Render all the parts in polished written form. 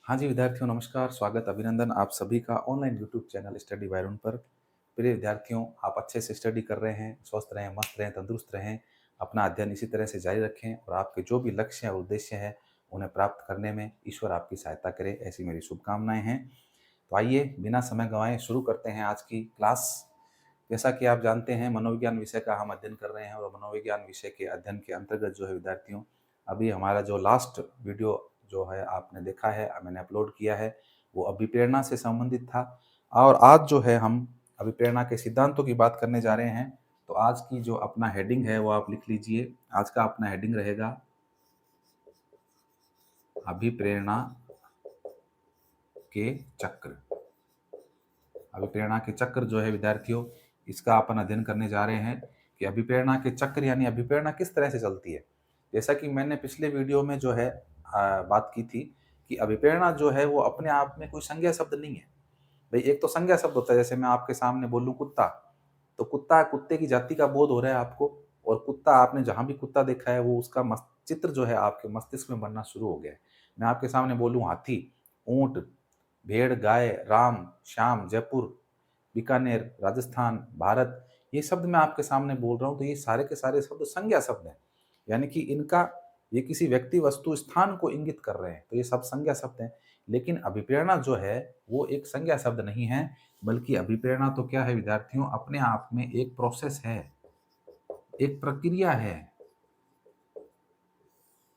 हाँ जी, विद्यार्थियों नमस्कार, स्वागत, अभिनंदन आप सभी का online YouTube channel study bye Arun पर। प्रिय विद्यार्थियों, आप अच्छे से स्टडी कर रहे हैं, स्वस्थ रहें, मस्त रहें, तंदुरुस्त रहें, अपना अध्ययन इसी तरह से जारी रखें और आपके जो भी लक्ष्य और उद्देश्य हैं, उन्हें प्राप्त करने में ईश्वर आपकी सहायता करे, ऐसी मेरी शुभकामनाएँ हैं। तो आइए, बिना समय गँवाए शुरू करते हैं आज की क्लास। जैसा कि आप जानते हैं, मनोविज्ञान विषय का हम अध्ययन कर रहे हैं और मनोविज्ञान विषय के अध्ययन के अंतर्गत जो है विद्यार्थियों, अभी हमारा जो लास्ट वीडियो जो है आपने देखा है, मैंने अपलोड किया है, वो अभिप्रेरणा से संबंधित था। और आज जो है हम अभिप्रेरणा के सिद्धांतों की बात करने जा रहे हैं। तो आज की जो अपना हेडिंग है वो आप लिख लीजिए। आज का अपना हेडिंग रहेगा अभिप्रेरणा के चक्र। अभिप्रेरणा के चक्र जो है विद्यार्थियों, इसका अपन अध्ययन करने जा रहे हैं कि अभिप्रेरणा के चक्र यानी अभिप्रेरणा किस तरह से चलती है। जैसा कि मैंने पिछले वीडियो में जो है बात की थी कि अभिप्रेरणा जो है वो अपने आप में कोई संज्ञा शब्द नहीं है। भाई एक तो संज्ञा शब्द होता है, जैसे मैं आपके सामने बोलूं कुत्ता, तो कुत्ता, कुत्ते की जाति का बोध हो रहा है आपको, और कुत्ता आपने जहां भी कुत्ता देखा है वो उसका चित्र जो है आपके मस्तिष्क में बनना शुरू हो गया है। मैं आपके सामने बोलूं हाथी, ऊंट, भेड़, गाय, राम, श्याम, जयपुर, बीकानेर, राजस्थान, भारत, ये शब्द मैं आपके सामने बोल रहा हूँ, तो ये सारे के सारे शब्द संज्ञा शब्द हैं। यानी कि इनका ये किसी व्यक्ति, वस्तु, स्थान को इंगित कर रहे हैं, तो ये सब संज्ञा शब्द हैं। लेकिन अभिप्रेरणा जो है वो एक संज्ञा शब्द नहीं है, बल्कि अभिप्रेरणा तो क्या है विद्यार्थियों, अपने आप में एक प्रोसेस है, एक प्रक्रिया है।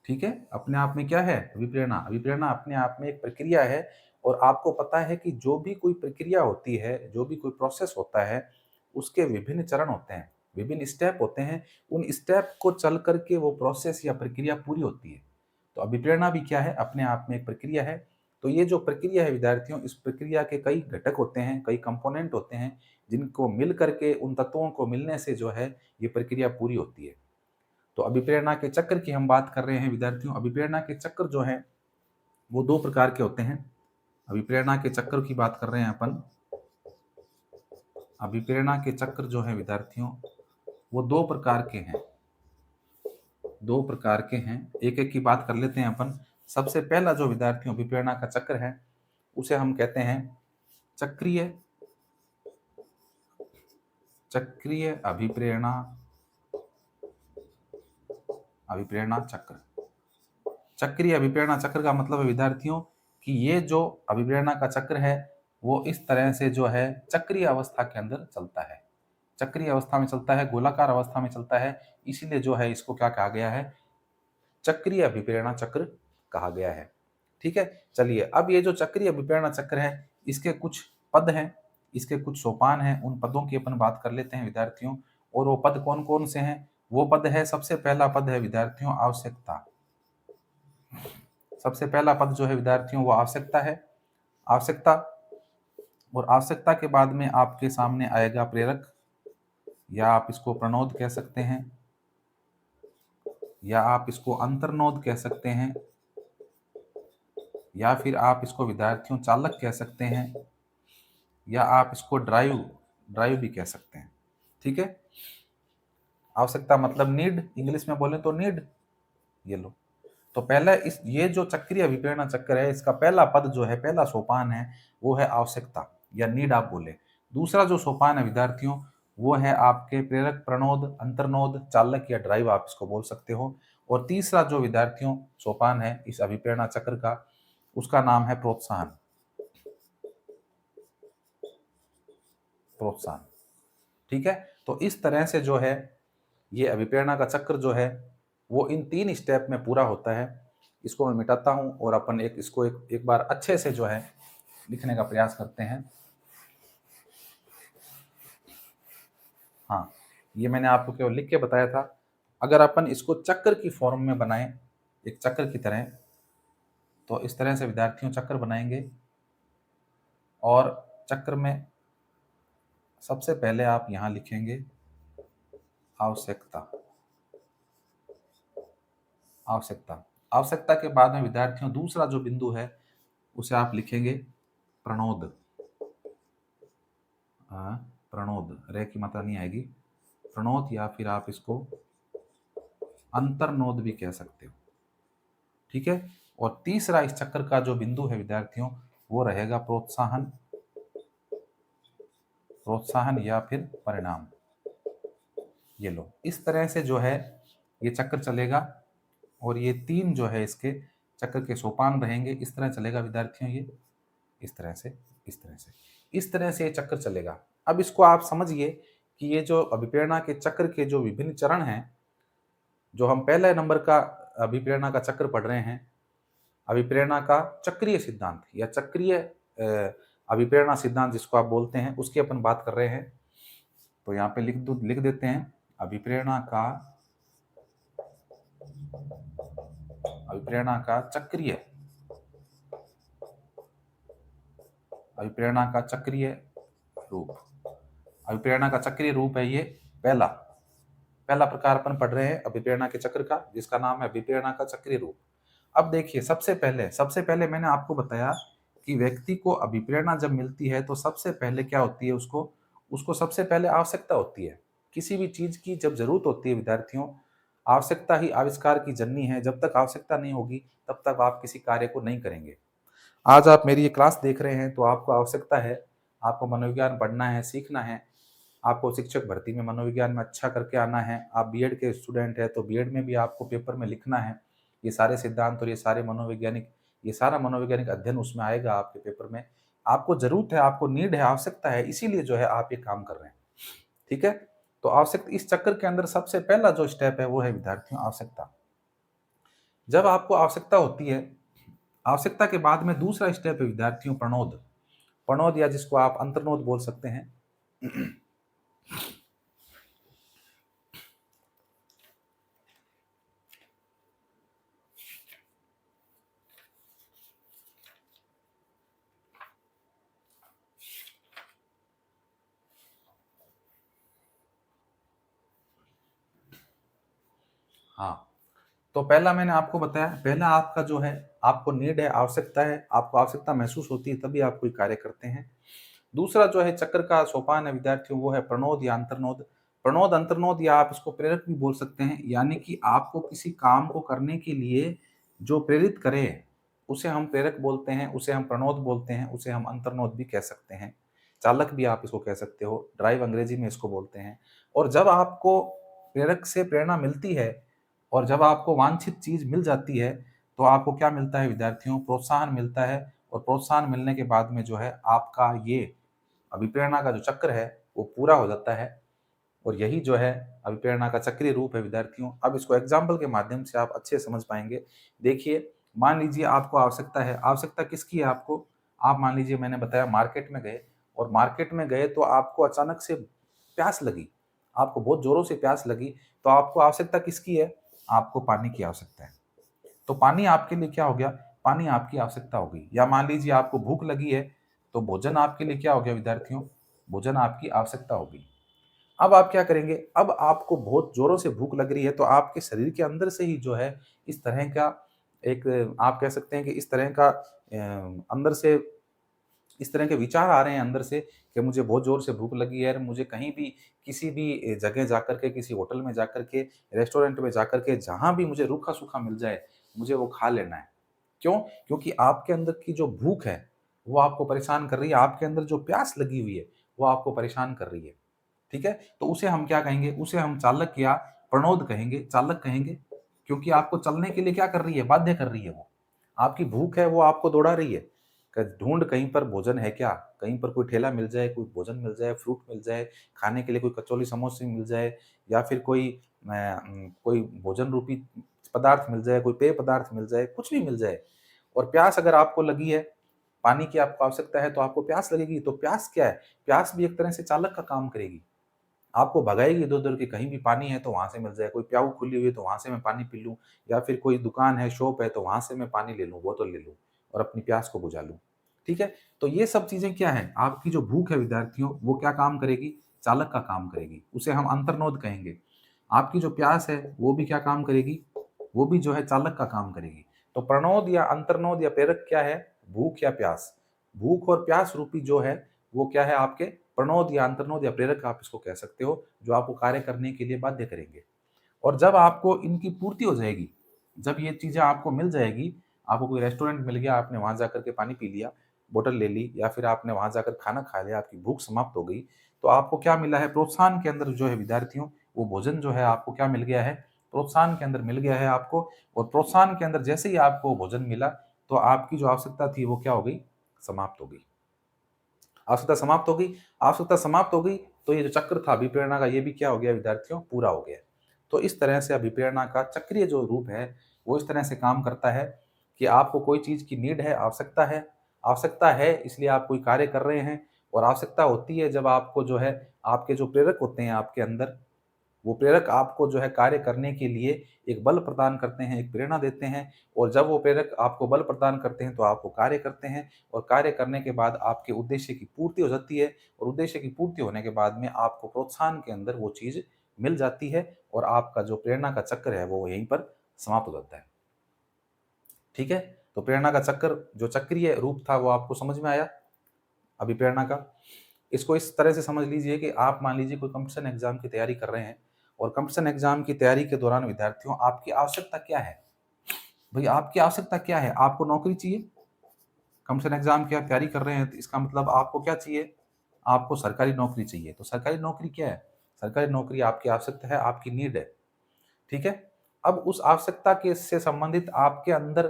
ठीक है, अपने आप में क्या है अभिप्रेरणा? अभिप्रेरणा अपने आप में एक प्रक्रिया है। और आपको पता है कि जो भी कोई प्रक्रिया होती है, जो भी कोई प्रोसेस होता है, उसके विभिन्न चरण होते हैं, विभिन्न स्टेप होते हैं। उन स्टेप को चल करके वो प्रोसेस या प्रक्रिया पूरी होती है। तो अभिप्रेरणा भी क्या है, अपने आप में एक प्रक्रिया है। तो ये जो प्रक्रिया है विद्यार्थियों, इस प्रक्रिया के कई घटक होते हैं, कई कंपोनेंट होते हैं, जिनको मिल करके, उन तत्वों को मिलने से जो है ये प्रक्रिया पूरी होती है। तो अभिप्रेरणा के चक्र की हम बात कर रहे हैं विद्यार्थियों। अभिप्रेरणा के चक्र जो हैं वो दो प्रकार के होते हैं। अभिप्रेरणा के चक्र की बात कर रहे हैं अपन। अभिप्रेरणा के चक्र जो है विद्यार्थियों, वो दो प्रकार के हैं, दो प्रकार के हैं। एक एक की बात कर लेते हैं अपन। सबसे पहला जो विद्यार्थियों अभिप्रेरणा का चक्र है, उसे हम कहते हैं चक्रीय चक्रीय अभिप्रेरणा अभिप्रेरणा चक्र। चक्रीय अभिप्रेरणा चक्र का मतलब है विद्यार्थियों कि ये जो अभिप्रेरणा का चक्र है वो इस तरह से जो है चक्रीय अवस्था के अंदर चलता है, चक्रीय अवस्था में चलता है, गोलाकार अवस्था में चलता है। इसीलिए जो है इसको क्या कहा गया है, चक्रीय अभिप्रेरणा चक्र कहा गया है। ठीक है, चलिए अब ये जो चक्रीय अभिप्रेरणा चक्र है, इसके कुछ पद हैं, इसके कुछ सोपान हैं, उन पदों की अपन बात कर लेते हैं विद्यार्थियों। और वो पद कौन कौन से हैं? वो पद है, सबसे पहला पद है विद्यार्थियों आवश्यकता। सबसे पहला पद जो है विद्यार्थियों वो आवश्यकता है। आवश्यकता, और आवश्यकता के बाद में आपके सामने आएगा प्रेरक, या आप इसको प्रणोद कह सकते हैं, या आप इसको अंतर्नोद कह सकते हैं, या फिर आप इसको विद्यार्थियों चालक कह सकते हैं, या आप इसको ड्राइव ड्राइव भी कह सकते हैं। ठीक है, आवश्यकता मतलब नीड, इंग्लिश में बोले तो नीड। ये लो, तो पहला इस ये जो चक्रीय अभिप्रेरणा चक्र है, इसका पहला पद जो है, पहला सोपान है, वो है आवश्यकता या नीड आप बोले। दूसरा जो सोपान है विद्यार्थियों, वो है आपके प्रेरक, प्रणोद, अंतर्नोद, चालक या ड्राइव आप इसको बोल सकते हो। और तीसरा जो विद्यार्थियों सोपान है इस अभिप्रेरणा चक्र का, उसका नाम है प्रोत्साहन। प्रोत्साहन, ठीक है। तो इस तरह से जो है ये अभिप्रेरणा का चक्र जो है वो इन तीन स्टेप में पूरा होता है। इसको मैं मिटाता हूं और अपन इसको एक बार अच्छे से जो है लिखने का प्रयास करते हैं। हाँ, ये मैंने आपको केवल लिख के बताया था। अगर अपन इसको चक्र की फॉर्म में बनाएं, एक चक्र की तरह, तो इस तरह से विद्यार्थियों चक्र बनाएंगे। और चक्र में सबसे पहले आप यहाँ लिखेंगे आवश्यकता। आवश्यकता, आवश्यकता के बाद में विद्यार्थियों दूसरा जो बिंदु है उसे आप लिखेंगे प्रणोद। प्रणोद, रे की मात्रा नहीं आएगी, प्रणोद, या फिर आप इसको अंतर्नोद भी कह सकते हो। ठीक है, और तीसरा इस चक्र का जो बिंदु है विद्यार्थियों वो रहेगा प्रोत्साहन, प्रोत्साहन या फिर परिणाम। ये लो, इस तरह से जो है ये चक्र चलेगा और ये तीन जो है इसके चक्र के सोपान रहेंगे। इस तरह चलेगा विद्यार्थियों, ये इस तरह से, इस तरह से, इस तरह से ये चक्र चलेगा। अब इसको आप समझिए कि ये जो अभिप्रेरणा के चक्र के जो विभिन्न चरण हैं, जो हम पहले नंबर का अभिप्रेरणा का चक्र पढ़ रहे हैं, अभिप्रेरणा का चक्रीय सिद्धांत या चक्रीय अभिप्रेरणा सिद्धांत जिसको आप बोलते हैं, उसकी अपन बात कर रहे हैं। तो यहाँ पे लिख देते हैं अभिप्रेरणा का चक्रीय, अभिप्रेरणा का चक्रीय रूप। अभिप्रेरणा का चक्रीय रूप है ये पहला प्रकार अपन पढ़ रहे हैं अभिप्रेरणा के चक्र का, जिसका नाम है अभिप्रेरणा का चक्रीय रूप। अब देखिए, सबसे पहले मैंने आपको बताया कि व्यक्ति को अभिप्रेरणा जब मिलती है तो सबसे पहले क्या होती है, उसको सबसे पहले आवश्यकता होती है। किसी भी चीज की जब जरूरत होती है विद्यार्थियों, आवश्यकता ही आविष्कार की जननी है। जब तक आवश्यकता नहीं होगी तब तक आप किसी कार्य को नहीं करेंगे। आज आप मेरी ये क्लास देख रहे हैं तो आपको आवश्यकता है, आपको मनोविज्ञान पढ़ना है, सीखना है, आपको शिक्षक भर्ती में मनोविज्ञान में अच्छा करके आना है। आप बीएड के स्टूडेंट हैं तो बीएड में भी आपको पेपर में लिखना है। ये सारे सिद्धांत और ये सारा मनोवैज्ञानिक अध्ययन उसमें आएगा आपके पेपर में। आपको जरूरत है, आपको नीड है, आवश्यकता है, इसीलिए जो है आप ये काम कर रहे हैं। ठीक है, तो आवश्यकता, इस चक्र के अंदर सबसे पहला जो स्टेप है वो है विद्यार्थियों आवश्यकता। जब आपको आवश्यकता होती है, आवश्यकता के बाद में दूसरा स्टेप है विद्यार्थियों प्रणोद या जिसको आप अंतर्नोद बोल सकते हैं। हाँ, तो पहला मैंने आपको बताया, पहला आपका जो है, आपको नीड है, आवश्यकता है, आपको आवश्यकता महसूस होती है तभी आप कोई कार्य करते हैं। दूसरा जो है चक्र का सोपान है विद्यार्थियों वो है प्रणोद या अंतर्नोद। प्रणोद, अंतर्नोद या आप इसको प्रेरक भी बोल सकते हैं, यानी कि आपको किसी काम को करने के लिए जो प्रेरित करे उसे हम प्रेरक बोलते हैं, उसे हम प्रणोद बोलते हैं, उसे हम अंतर्नोद भी कह सकते हैं। चालक भी आप इसको कह सकते हो, ड्राइव अंग्रेजी में इसको बोलते हैं। और जब आपको प्रेरक से प्रेरणा मिलती है और जब आपको वांछित चीज मिल जाती है तो आपको क्या मिलता है विद्यार्थियों, प्रोत्साहन मिलता है। और प्रोत्साहन मिलने के बाद में जो है आपका ये अभिप्रेरणा का जो चक्र है वो पूरा हो जाता है। और यही जो है अभिप्रेरणा का चक्रीय रूप है विद्यार्थियों। अब इसको एग्जाम्पल के माध्यम से आप अच्छे समझ पाएंगे। देखिए, मान लीजिए आपको आवश्यकता है, आवश्यकता किसकी है आपको, आप मान लीजिए मैंने बताया मार्केट में गए, और मार्केट में गए तो आपको अचानक से प्यास लगी, आपको बहुत जोरों से प्यास लगी, तो आपको आवश्यकता किसकी है, आपको पानी की आवश्यकता है। तो पानी आपके लिए क्या हो गया, पानी आपकी आवश्यकता होगी। या मान लीजिए आपको भूख लगी है तो भोजन आपके लिए क्या हो गया विद्यार्थियों, भोजन आपकी आवश्यकता होगी। अब आप क्या करेंगे, अब आपको बहुत जोरों से भूख लग रही है तो आपके शरीर के अंदर से ही जो है इस तरह का एक, आप कह सकते हैं कि इस तरह का अंदर से इस तरह के विचार आ रहे हैं अंदर से कि मुझे बहुत जोर से भूख लगी है, मुझे कहीं भी किसी भी जगह जाकर के, किसी होटल में जाकर के, रेस्टोरेंट में जाकर के, जहां भी मुझे रूखा सूखा मिल जाए मुझे वो खा लेना है। क्यों? क्योंकि आपके अंदर की जो भूख है वो आपको परेशान कर रही है, आपके अंदर जो प्यास लगी हुई है वो आपको परेशान कर रही है। ठीक है, तो उसे हम क्या कहेंगे, उसे हम चालक या प्रणोद कहेंगे, चालक कहेंगे। क्योंकि आपको चलने के लिए क्या कर रही है, बाध्य कर रही है। वो आपकी भूख है, वो आपको दौड़ा रही है। ढूंढ कहीं पर भोजन है क्या, कहीं पर कोई ठेला मिल जाए, कोई भोजन मिल जाए, फ्रूट मिल जाए खाने के लिए, कोई कचौली समोसे मिल जाए, या फिर कोई भोजन रूपी पदार्थ मिल जाए, कोई पेय पदार्थ मिल जाए, कुछ भी मिल जाए। और प्यास अगर आपको लगी है, पानी की आपको आवश्यकता है तो आपको प्यास लगेगी। तो प्यास क्या है, प्यास भी एक तरह से चालक का काम करेगी, आपको भगाएगी इधर उधर कि कहीं भी पानी है तो वहां से मिल जाए, कोई प्याऊ खुली हुई है तो वहां से मैं पानी पी लूं, या फिर कोई दुकान है, शॉप है, तो वहां से मैं पानी ले लूं, बोतल ले लूं और अपनी प्यास को बुझा लूं। ठीक है, तो ये सब चीजें क्या है, आपकी जो भूख है विद्यार्थियों वो क्या काम करेगी, चालक का काम करेगी, उसे हम अंतर्नोद कहेंगे। आपकी जो प्यास है वो भी क्या काम करेगी, वो भी जो है चालक का काम करेगी। तो प्रणोद या अंतर्नोद या प्रेरक क्या है, भूख या प्यास, भूख और प्यास रूपी जो है वो क्या है आपके प्रणोद या अंतर्नोद या प्रेरक आप इसको कह सकते हो, जो आपको कार्य करने के लिए बाध्य करेंगे। और जब आपको इनकी पूर्ति हो जाएगी, जब ये चीजें आपको मिल जाएगी, आपको कोई रेस्टोरेंट मिल गया, आपने वहाँ जाकर के पानी पी लिया, बोतल ले ली, या फिर आपने वहाँ जाकर खाना खा लिया, आपकी भूख समाप्त हो गई, तो आपको क्या मिला है प्रोत्साहन के अंदर जो है विद्यार्थियों, वो भोजन जो है आपको क्या मिल गया है, प्रोत्साहन के अंदर मिल गया है आपको। और प्रोत्साहन के अंदर जैसे ही आपको भोजन मिला, तो आपकी जो आवश्यकता थी वो क्या हो गई, समाप्त हो गई। आवश्यकता समाप्त हो गई, आवश्यकता समाप्त हो गई, तो ये जो चक्र था अभिप्रेरणा का, ये भी क्या हो गया विद्यार्थियों, पूरा हो गया। तो इस तरह से अभिप्रेरणा का चक्रीय जो रूप है, वो इस तरह से काम करता है कि आपको कोई चीज़ की नीड है, आवश्यकता है इसलिए आप कोई कार्य कर रहे हैं, और आवश्यकता होती है जब आपको जो है, आपके जो प्रेरक होते हैं आपके अंदर, वो प्रेरक आपको जो है कार्य करने के लिए एक बल प्रदान करते हैं, एक प्रेरणा देते हैं, और जब वो प्रेरक आपको बल प्रदान करते हैं तो आप वो कार्य करते हैं, और कार्य करने के बाद आपके उद्देश्य की पूर्ति हो जाती है, और उद्देश्य की पूर्ति होने के बाद में आपको प्रोत्साहन के अंदर वो चीज़ मिल जाती है, और आपका जो प्रेरणा का चक्र है वो यहीं पर समाप्त हो जाता है। ठीक है? तो प्रेरणा का चक्र जो चक्रीय रूप था वो आपको समझ में आया अभिप्रेरणा का। इसको इस तरह से समझ लीजिए कि आप मान लीजिए कोई कॉम्पिटिशन एग्जाम की तैयारी कर रहे हैं, और कॉम्पिटिशन एग्जाम की तैयारी के दौरान विद्यार्थियों आपकी आवश्यकता क्या है? भई आपकी आवश्यकता क्या है? आपको नौकरी चाहिए? कॉम्पिटिशन एग्जाम की आप तैयारी कर रहे हैं, तो इसका मतलब आपको क्या चाहिए? आपको सरकारी नौकरी चाहिए। तो सरकारी नौकरी क्या है? सरकारी नौकरी आपकी आवश्यकता है, आपकी नीड है। ठीक है? अब उस आवश्यकता के से संबंधित आपके अंदर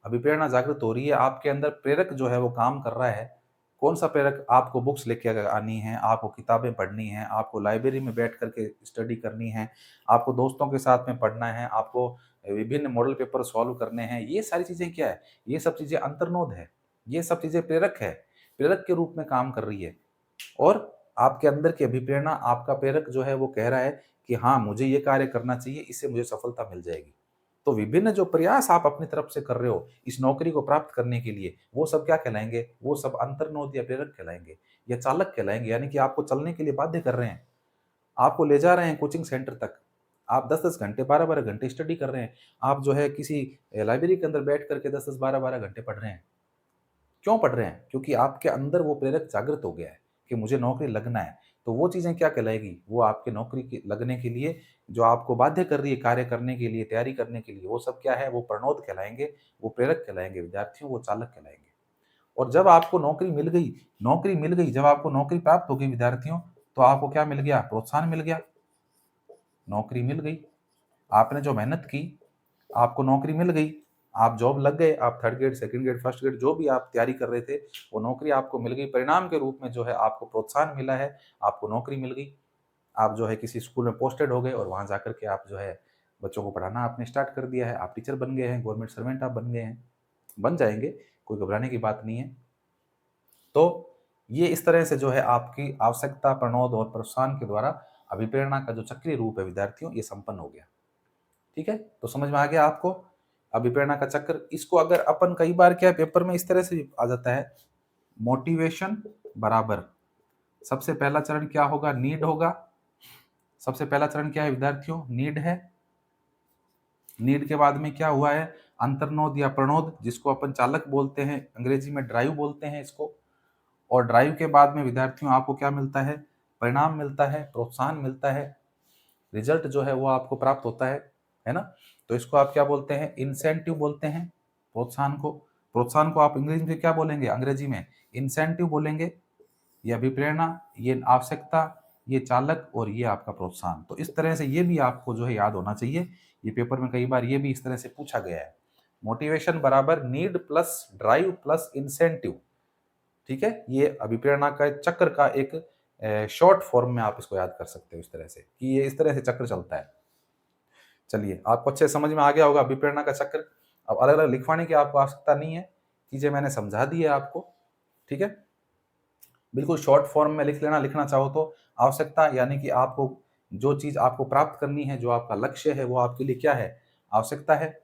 अभिप्रेरणा जागृत हो रही है, आपके अंदर प्रेरक जो है वो काम कर रहा है। कौन-सा प्रेरक? आपको बुक्स लेके आनी है, आपको किताबें पढ़नी हैं, आपको लाइब्रेरी में बैठ कर के स्टडी करनी है, आपको दोस्तों के साथ में पढ़ना है, आपको विभिन्न मॉडल पेपर सॉल्व करने हैं। ये सारी चीज़ें क्या है? ये सब चीज़ें अंतर्नोद है। ये सब चीज़ें प्रेरक है, प्रेरक के रूप में काम कर रही है। और आपके अंदर की अभिप्रेरणा, आपका प्रेरक जो है वो कह रहा है कि हाँ, मुझे ये कार्य करना चाहिए, इससे मुझे सफलता मिल जाएगी। तो विभिन्न जो प्रयास आप अपनी तरफ से कर रहे हो इस नौकरी को प्राप्त करने के लिए, वो सब क्या कहलाएँगे? वो सब अंतर्नोद या प्रेरक कहलाएँगे, या चालक कहलाएँगे, यानी कि आपको चलने के लिए बाध्य कर रहे हैं। आपको ले जा रहे हैं कोचिंग सेंटर तक। आप 10-10 घंटे, 12-12 घंटे स्टडी कर रहे हैं। आप जो है किसी लाइब्रेरी के अंदर बैठ कर के 10-10, 12-12 घंटे पढ़ रहे हैं। क्यों पढ़ रहे हैं? क्योंकि आपके अंदर वो प्रेरक जागृत हो गया है कि मुझे नौकरी लगना है। तो वो चीज़ें क्या कहलाएगी? वो आपके नौकरी के लगने के लिए जो आपको बाध्य कर रही है कार्य करने के लिए, तैयारी करने के लिए, वो सब क्या है? वो प्रणोद कहलाएँगे, वो प्रेरक कहलाएँगे विद्यार्थियों, वो चालक कहलाएँगे। और जब आपको नौकरी मिल गई, जब आपको नौकरी प्राप्त हो गई विद्यार्थियों, तो आपको क्या मिल गया? प्रोत्साहन मिल गया। नौकरी मिल गई। आपने जो मेहनत की, आपको नौकरी मिल गई, आप जॉब लग गए, आप 3rd grade, 2nd grade, 1st grade जो भी आप तैयारी कर रहे थे, वो नौकरी आपको मिल गई। परिणाम के रूप में जो है आपको प्रोत्साहन मिला है, आपको नौकरी मिल गई। आप जो है किसी स्कूल में पोस्टेड हो गए, और वहाँ जाकर के आप जो है बच्चों को पढ़ाना आपने स्टार्ट कर दिया है, आप टीचर बन गए हैं, गवर्नमेंट सर्वेंट आप बन गए हैं, बन जाएँगे, कोई घबराने की बात नहीं है। तो ये इस तरह से जो है आपकी आवश्यकता, प्रणोद और प्रोत्साहन के द्वारा अभिप्रेरणा का जो चक्रीय रूप है विद्यार्थियों, ये संपन्न हो गया। ठीक है? तो समझ में आ गया आपको? अभिप्रेरणा का चक्र, इसको अगर अपन कई बार क्या है पेपर में इस तरह से भी आ जाता है, मोटिवेशन बराबर सबसे पहला चरण क्या होगा? नीड होगा। सबसे पहला चरण क्या है विद्यार्थियों? नीड है। नीड के बाद में क्या हुआ है? अंतर्नोद या प्रणोद, जिसको अपन चालक बोलते हैं, अंग्रेजी में ड्राइव बोलते हैं इसको। और ड्राइव के बाद में विद्यार्थियों आपको क्या मिलता है? परिणाम मिलता है, प्रोत्साहन मिलता है, रिजल्ट जो है वो आपको प्राप्त होता है ना? तो इसको आप क्या बोलते हैं? इंसेंटिव बोलते हैं प्रोत्साहन को। प्रोत्साहन को आप अंग्रेजी में क्या बोलेंगे? अंग्रेजी में इंसेंटिव बोलेंगे। ये अभिप्रेरणा, ये आवश्यकता, ये चालक, और ये आपका प्रोत्साहन। तो इस तरह से ये भी आपको जो है याद होना चाहिए। ये पेपर में कई बार ये भी इस तरह से पूछा गया है। मोटिवेशन बराबर need plus drive plus incentive. ठीक है? ये अभिप्रेरणा का चक्र का एक शॉर्ट फॉर्म में आप इसको याद कर सकते हो इस तरह से, कि ये इस तरह से चक्र चलता है। चलिए, आपको अच्छे समझ में आ गया होगा अभिप्रेरणा का चक्र। अब अलग-अलग लिखवाने की आपको आवश्यकता नहीं है, चीज़ें मैंने समझा दी है आपको। ठीक है? बिल्कुल शॉर्ट फॉर्म में लिख लेना, लिखना चाहो तो। आवश्यकता यानी कि आपको जो चीज़ आपको प्राप्त करनी है, जो आपका लक्ष्य है, वो आपके लिए क्या है? आवश्यकता है।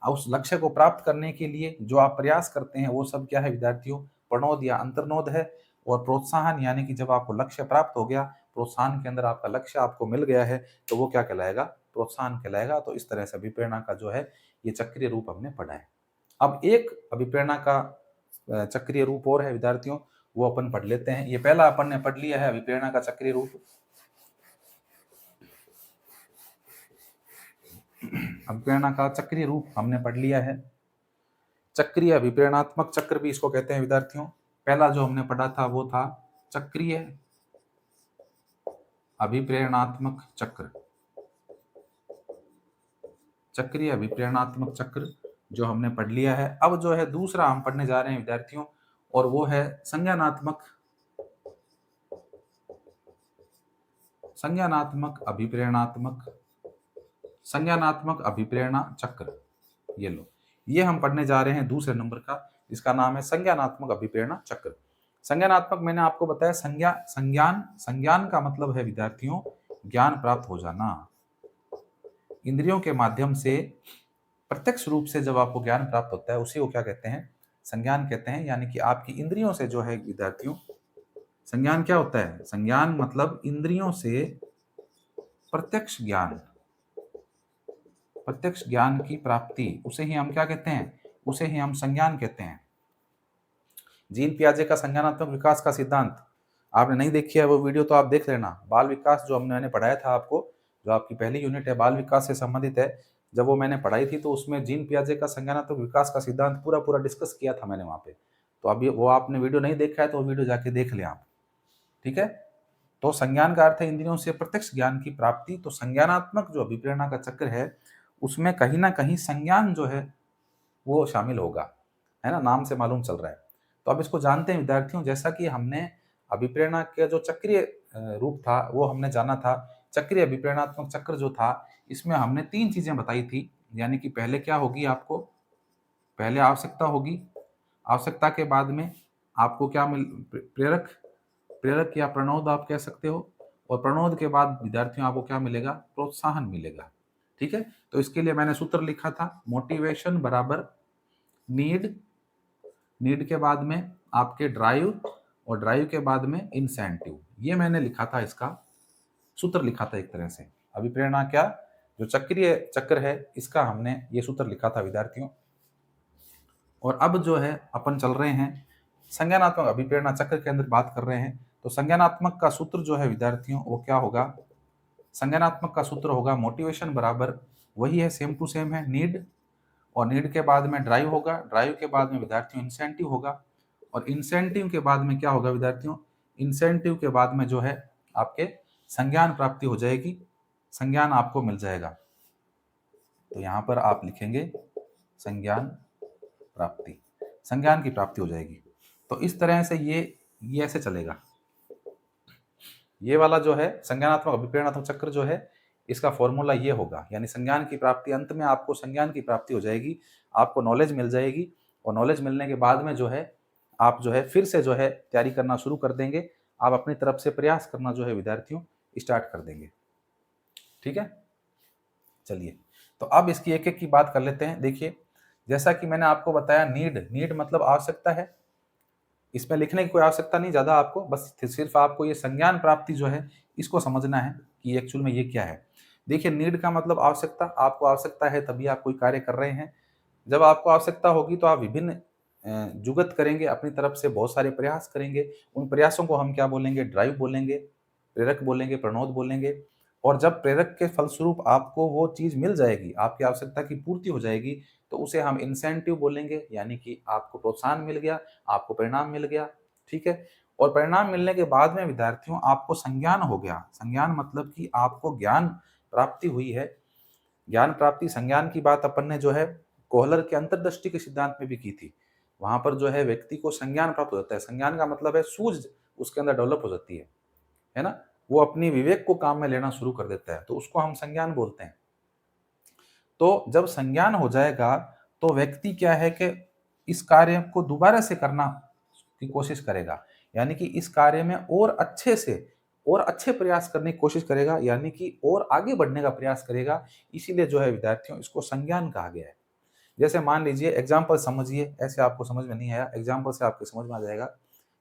उस लक्ष्य को प्राप्त करने के लिए जो आप प्रयास करते हैं, वो सब क्या है विद्यार्थियों? प्रणोद या अंतर्नोद है। और प्रोत्साहन यानी कि जब आपको लक्ष्य प्राप्त हो गया, प्रोत्साहन के अंदर आपका लक्ष्य आपको मिल गया है, तो वो क्या कहलाएगा? प्रोत्साहन कहलाएगा। तो इस तरह से अभिप्रेरणा का जो है, ये चक्रीय रूप हमने पढ़ा है। अब एक अभिप्रेरणा का चक्रीय रूप और है विद्यार्थियों, वो अपन पढ़ लेते हैं। ये पहला अपन ने पढ़ लिया है अभिप्रेरणा का चक्रीय रूप। अभिप्रेरणा का चक्रीय रूप हमने पढ़ लिया है। चक्रीय अभिप्रेरणात्मक चक्र भी इसको कहते हैं विद्यार्थियों। पहला जो हमने पढ़ा था वो था चक्रीय अभिप्रेरणात्मक चक्र। चक्रीय अभिप्रेरणात्मक चक्र जो हमने पढ़ लिया है। अब जो है दूसरा हम पढ़ने जा रहे हैं विद्यार्थियों, और वो है संज्ञानात्मक अभिप्रेरणा चक्र। ये लो, ये हम पढ़ने जा रहे हैं दूसरे नंबर का, जिसका नाम है संज्ञानात्मक अभिप्रेरणा चक्र। संज्ञानात्मक मैंने आपको बताया, संज्ञान का मतलब है विद्यार्थियों ज्ञान प्राप्त हो जाना। इंद्रियों के माध्यम से प्रत्यक्ष रूप से जब आपको ज्ञान प्राप्त होता है उसी को क्या कहते हैं, संज्ञान कहते हैं। यानी कि आपकी इंद्रियों से जो है विद्यार्थियों, संज्ञान क्या होता है, संज्ञान मतलब इंद्रियों से प्रत्यक्ष ज्ञान की प्राप्ति, उसे ही हम क्या कहते हैं, उसे ही हम संज्ञान कहते हैं। जीन पियाजे का संज्ञानात्मक विकास का सिद्धांत आपने नहीं देखी है वो वीडियो तो आप देख लेना। बाल विकास जो मैंने पढ़ाया था आपको, जो आपकी पहली यूनिट है बाल विकास से संबंधित है, जब वो मैंने पढ़ाई थी तो उसमें जीन पियाजे का संज्ञानात्मक विकास का सिद्धांत पूरा डिस्कस किया था मैंने वहाँ पे। तो अभी वो आपने वीडियो नहीं देखा है तो वो वीडियो जाके देख लें आप, ठीक है। तो संज्ञान का अर्थ है इंद्रियों से प्रत्यक्ष ज्ञान की प्राप्ति। तो संज्ञानात्मक जो अभिप्रेरणा का चक्र है उसमें कहीं ना कहीं संज्ञान जो है वो शामिल होगा, है ना, नाम से मालूम चल रहा है। तो अब इसको जानते हैं विद्यार्थियों। जैसा कि हमने अभिप्रेरणा का जो चक्रीय रूप था वो हमने जाना था। चक्रीय अभिप्रेरणात्मक चक्र जो था इसमें हमने 3 चीजें बताई थी। यानी कि पहले क्या होगी, आपको पहले आवश्यकता होगी, आवश्यकता के बाद में आपको क्या मिल, प्रेरक या प्रणोद आप कह सकते हो, और प्रणोद के बाद विद्यार्थियों आपको क्या मिलेगा, प्रोत्साहन मिलेगा, ठीक है। तो इसके लिए मैंने सूत्र लिखा था, मोटिवेशन बराबर नीड के बाद में आपके ड्राइव, और ड्राइव के बाद में इंसेंटिव। ये मैंने लिखा था, इसका सूत्र लिखा था एक तरह से। अभिप्रेरणा क्या, जो चक्रीय चक्र है इसका हमने ये सूत्र लिखा था विद्यार्थियों। और अब जो है अपन चल रहे हैं संज्ञानात्मक अभिप्रेरणा चक्र के अंदर बात कर रहे हैं। तो संज्ञानात्मक का सूत्र जो है विद्यार्थियों वो क्या होगा, संज्ञानात्मक का सूत्र होगा मोटिवेशन बराबर, वही है सेम टू सेम है, नीड, और नीड के बाद में ड्राइव होगा, ड्राइव के बाद में विद्यार्थियों इंसेंटिव होगा, और इंसेंटिव के बाद में क्या होगा विद्यार्थियों, इंसेंटिव के बाद में जो है आपके संज्ञान प्राप्ति हो जाएगी, संज्ञान आपको मिल जाएगा। तो यहाँ पर आप लिखेंगे संज्ञान प्राप्ति, संज्ञान की प्राप्ति हो जाएगी। तो इस तरह से ये ऐसे चलेगा। ये वाला जो है संज्ञानात्मक अभिप्रेरणात्मक चक्र जो है इसका फॉर्मूला ये होगा, यानी संज्ञान की प्राप्ति, अंत में आपको संज्ञान की प्राप्ति हो जाएगी, आपको नॉलेज मिल जाएगी, और नॉलेज मिलने के बाद में जो है आप जो है फिर से जो है तैयारी करना शुरू कर देंगे, आप अपनी तरफ से प्रयास करना जो है विद्यार्थियों स्टार्ट कर देंगे, ठीक है। चलिए, तो अब इसकी एक एक की बात कर लेते हैं। देखिए, जैसा कि मैंने आपको बताया, नीड मतलब आवश्यकता है, इसमें लिखने की कोई आवश्यकता नहीं ज़्यादा आपको, बस सिर्फ आपको ये संज्ञान प्राप्ति जो है इसको समझना है कि एक्चुअल में ये क्या है। देखिए, नीड का मतलब आवश्यकता, आपको आवश्यकता है तभी आप कोई कार्य कर रहे हैं। जब आपको आवश्यकता होगी तो आप विभिन्न जुगत करेंगे, अपनी तरफ से बहुत सारे प्रयास करेंगे, उन प्रयासों को हम क्या बोलेंगे, ड्राइव बोलेंगे, प्रेरक बोलेंगे, प्रणोद बोलेंगे। और जब प्रेरक के फलस्वरूप आपको वो चीज़ मिल जाएगी, आपकी आवश्यकता की पूर्ति हो जाएगी, तो उसे हम इंसेंटिव बोलेंगे, यानी कि आपको प्रोत्साहन मिल गया, आपको परिणाम मिल गया, ठीक है। और परिणाम मिलने के बाद में विद्यार्थियों आपको संज्ञान हो गया। संज्ञान मतलब कि आपको ज्ञान प्राप्ति हुई है। ज्ञान प्राप्ति, संज्ञान की बात अपन ने जो है कोहलर के अंतर्दृष्टि के सिद्धांत में भी की थी। वहां पर जो है व्यक्ति को संज्ञान प्राप्त हो जाता है। संज्ञान का मतलब है सूझ उसके अंदर डेवलप हो जाती है ना, वो अपनी विवेक को काम में लेना शुरू कर देता है, तो उसको हम संज्ञान बोलते हैं। तो जब संज्ञान हो जाएगा तो व्यक्ति क्या है कि इस कार्य को दोबारा से करना की कोशिश करेगा, यानी कि इस कार्य में और अच्छे से और अच्छे प्रयास करने की कोशिश करेगा, यानी कि और आगे बढ़ने का प्रयास करेगा। इसीलिए जो है विद्यार्थियों इसको संज्ञान कहा गया है। जैसे मान लीजिए, एग्जाम्पल समझिए, ऐसे आपको समझ में नहीं आया, एग्जाम्पल से आपको समझ में आ जाएगा।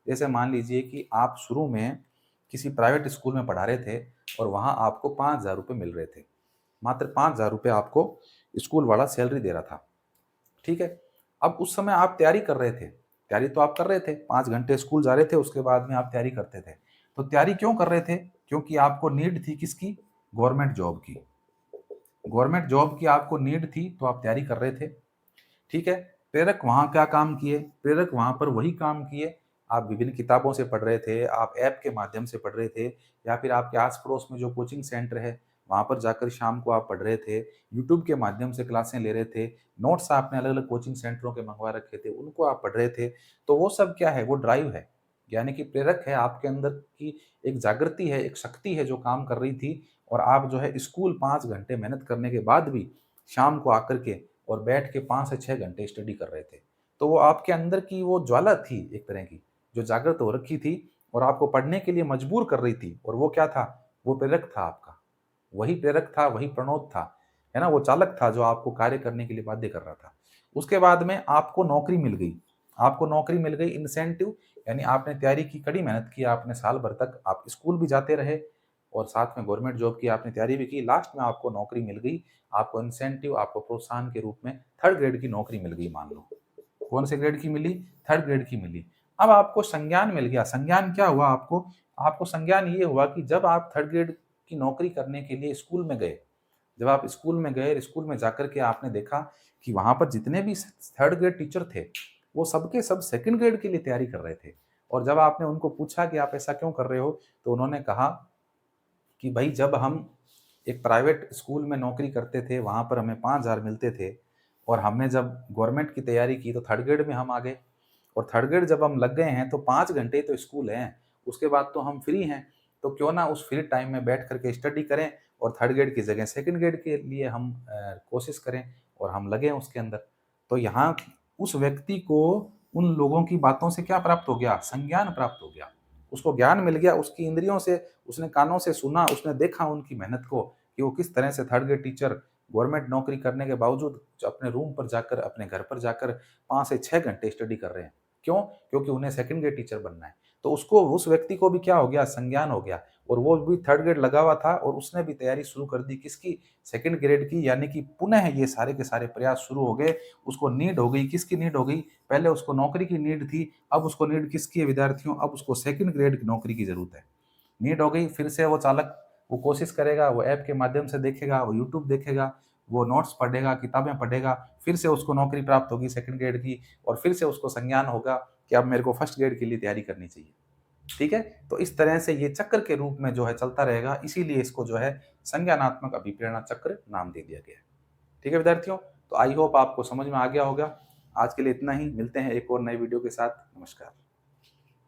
जैसे मान लीजिए कि आप शुरू में किसी प्राइवेट स्कूल में पढ़ा रहे थे और वहाँ आपको 5,000 रुपये मिल रहे थे, मात्र 5,000 रुपये आपको स्कूल वाला सैलरी दे रहा था, ठीक है। अब उस समय आप तैयारी कर रहे थे, तैयारी तो आप कर रहे थे, 5 घंटे स्कूल जा रहे थे, उसके बाद में आप तैयारी करते थे। तो तैयारी क्यों कर रहे थे, क्योंकि आपको नीड थी किसकी, गवर्नमेंट जॉब की। गवर्नमेंट जॉब की आपको नीड थी तो आप तैयारी कर रहे थे, ठीक है। प्रेरक वहाँ क्या काम किए? प्रेरक वहाँ पर वही काम किए, आप विभिन्न किताबों से पढ़ रहे थे, आप ऐप के माध्यम से पढ़ रहे थे, या फिर आपके आस-पड़ोस में जो कोचिंग सेंटर है, वहाँ पर जाकर शाम को आप पढ़ रहे थे, यूट्यूब के माध्यम से क्लासें ले रहे थे, नोट्स आपने अलग-अलग कोचिंग सेंटरों के मँगवा रखे थे, उनको आप पढ़ रहे थे। तो वो सब क्या है? वो ड्राइव है। यानी कि प्रेरक है, आपके अंदर की एक जागृति है, एक शक्ति है जो काम कर रही थी, और आप जो है स्कूल 5 घंटे मेहनत करने के बाद भी शाम को आकर के और बैठ के 5 से 6 घंटे स्टडी कर रहे थे। तो वो आपके अंदर की वो ज्वाला थी एक तरह की, जो जागृत हो रखी थी और आपको पढ़ने के लिए मजबूर कर रही थी, और वो क्या था? वो प्रेरक था आपका। वही प्रेरक था, वही प्रणोद था, है ना? वो चालक था जो आपको कार्य करने के लिए बाध्य कर रहा था। उसके बाद में आपको नौकरी मिल गई। आपको नौकरी मिल गई, इंसेंटिव, यानी आपने तैयारी की, कड़ी मेहनत की आपने साल भर तक, आप स्कूल भी जाते रहे और साथ में गवर्नमेंट जॉब की आपने तैयारी भी की, लास्ट में आपको नौकरी मिल गई, आपको इंसेंटिव, आपको प्रोत्साहन के रूप में 3rd ग्रेड की नौकरी मिल गई मान लो। कौन से ग्रेड की मिली? 3rd ग्रेड की मिली। अब आपको संज्ञान मिल गया। संज्ञान क्या हुआ आपको? आपको संज्ञान ये हुआ कि जब आप 3rd ग्रेड की नौकरी करने के लिए स्कूल में गए, जब आप स्कूल में गए, स्कूल में जाकर के आपने देखा कि वहाँ पर जितने भी 3rd ग्रेड टीचर थे, वो सब के सब 2nd ग्रेड के लिए तैयारी कर रहे थे। और जब आपने उनको पूछा कि आप ऐसा क्यों कर रहे हो? तो उन्होंने कहा कि भई जब हम एक प्राइवेट स्कूल में नौकरी करते थे, वहाँ पर हमें 5,000 मिलते थे, और हमने जब गवर्नमेंट की तैयारी की तो 3rd ग्रेड में हम आ गए, और 3rd ग्रेड जब हम लग गए हैं तो 5 घंटे ही तो स्कूल है, उसके बाद तो हम फ्री हैं, तो क्यों ना उस फ्री टाइम में बैठ कर के स्टडी करें और 3rd ग्रेड की जगह 2nd ग्रेड के लिए हम कोशिश करें, और हम लगे उसके अंदर। तो यहाँ उस व्यक्ति को उन लोगों की बातों से क्या प्राप्त हो गया? संज्ञान प्राप्त हो गया। उसको ज्ञान मिल गया, उसकी इंद्रियों से, उसने कानों से सुना, उसने देखा उनकी मेहनत को कि वो किस तरह से 3rd ग्रेड टीचर गवर्नमेंट नौकरी करने के बावजूद अपने रूम पर जाकर, अपने घर पर जाकर 5 से 6 घंटे स्टडी कर रहे हैं। क्यों? क्योंकि उन्हें 2nd ग्रेड टीचर बनना है। तो उसको, उस व्यक्ति को भी क्या हो गया? संज्ञान हो गया, और वो भी 3rd ग्रेड लगा हुआ था और उसने भी तैयारी शुरू कर दी किसकी? 2nd ग्रेड की, यानी कि पुनः ये सारे के सारे प्रयास शुरू हो गए। उसको नीड हो गई, किसकी नीड हो गई? पहले उसको नौकरी की नीड थी, अब उसको नीड किसकी है विद्यार्थियों? अब उसको 2nd ग्रेड की नौकरी की ज़रूरत है। नीड हो गई, फिर से वो चालक, वो कोशिश करेगा, वो ऐप के माध्यम से देखेगा, वो यूट्यूब देखेगा, वो नोट्स पढ़ेगा, किताबें पढ़ेगा, फिर से उसको नौकरी प्राप्त होगी 2nd ग्रेड की, और फिर से उसको संज्ञान होगा कि अब मेरे को 1st ग्रेड के लिए तैयारी करनी चाहिए। ठीक है? तो इस तरह से ये चक्र के रूप में जो है चलता रहेगा, इसीलिए इसको जो है संज्ञानात्मक अभिप्रेरणा चक्र नाम दे दिया गया है। ठीक है विद्यार्थियों? तो आई होप आपको समझ में आ गया होगा। आज के लिए इतना ही, मिलते हैं एक और नई वीडियो के साथ। नमस्कार।